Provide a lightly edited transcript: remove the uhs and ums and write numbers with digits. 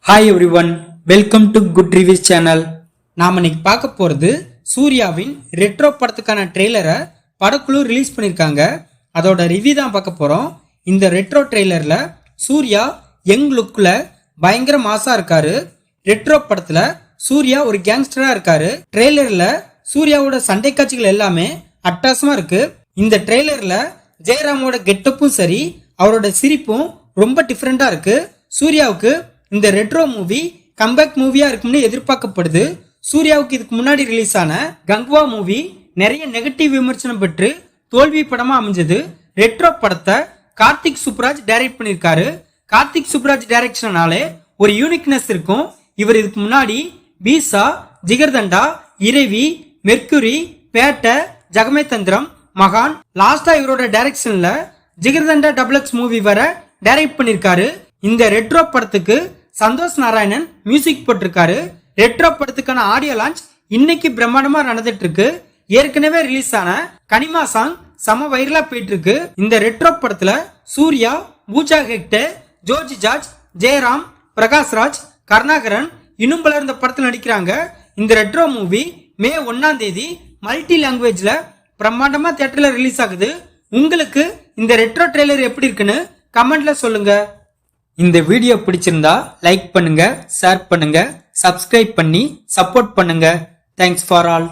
Hi every one, welcome to good reviews channel. நாம இன்னைக்கு பார்க்க போறது சூர்யாவின் ரெட்ரோ படத்துக்கான ட்ரெய்லரை படக்குழு ரிலீஸ் பண்ணியிருக்காங்க. அதோட ரிவ்யூ தான் பார்க்க போறோம். இந்த ரெட்ரோ ட்ரெய்லர்ல சூர்யா யங் லுக்ல பயங்கர மாசா இருக்காரு. ரெட்ரோ படத்துல சூர்யா ஒரு கேங்ஸ்டரா இருக்காரு. ட்ரெய்லர்ல சூர்யாவோட சண்டை காட்சிகள் எல்லாமே அட்டகாசமா இருக்கு. இந்த ட்ரெய்லர்ல ஜெயராமோட கெட்டப்பும் சரி, அவரோட சிரிப்பும் ரொம்ப டிஃப்ரெண்டா இருக்கு. சூர்யாவுக்கு இந்த ரெட்ரோ மூவி கம்பேக் மூவியா இருக்கும்னு எதிர்பார்க்கப்படுது. சூர்யாவுக்கு இதுக்கு முன்னாடி ரிலீஸ் ஆன கங்குவா மூவி நிறைய நெகட்டிவ் விமர்சனம் பெற்று தோல்வி படமா அமைஞ்சது. ரெட்ரோ படத்தை கார்த்திக் சுப்ராஜ் டைரக்ட் பண்ணிருக்காரு. கார்த்திக் சுப்ராஜ் டைரக்ஷனாலே ஒரு யூனிக்னஸ் இருக்கும். இவர் இதுக்கு முன்னாடி பீசா, ஜிகர்தண்டா, இரவி, மெர்க்குரி, பேட்டை, ஜகமே தந்திரம், மகான், லாஸ்டா இவரோட டைரக்ஷன்ல ஜிகர்தண்டா டபுள்எக்ஸ் மூவி வர டைரக்ட் பண்ணிருக்காரு. இந்த ரெட்ரோ படத்துக்கு சந்தோஷ் நாராயணன் மியூசிக் போட்டிருக்காரு. ரெட்ரோ படத்துக்கான ஆடியோ லான்ச் இன்னைக்கு பிரம்மாண்டமா நடந்துட்டு இருக்கு. ஏற்கனவே ரிலீஸ் ஆன கனிமா சாங் சம வைரலா போயிட்டு இருக்கு. இந்த ரெட்ரோ படத்துல சூர்யா, பூஜா ஹெக்டே, ஜோர்ஜ் ஜார்ஜ், ஜெயராம், பிரகாஷ்ராஜ், கருணாகரன் இன்னும் பலர் இந்த படத்துல நடிக்கிறாங்க. இந்த ரெட்ரோ மூவி மே 1 மல்டி லாங்குவேஜ்ல பிரம்மாண்டமா தியேட்டர்ல ரிலீஸ் ஆகுது. உங்களுக்கு இந்த ரெட்ரோ ட்ரெய்லர் எப்படி இருக்குன்னு கமெண்ட்ல சொல்லுங்க. இந்த வீடியோ பிடிச்சிருந்தா லைக் பண்ணுங்க, ஷேர் பண்ணுங்க, சப்ஸ்கிரைப் பண்ணி சப்போர்ட் பண்ணுங்க. Thanks for all.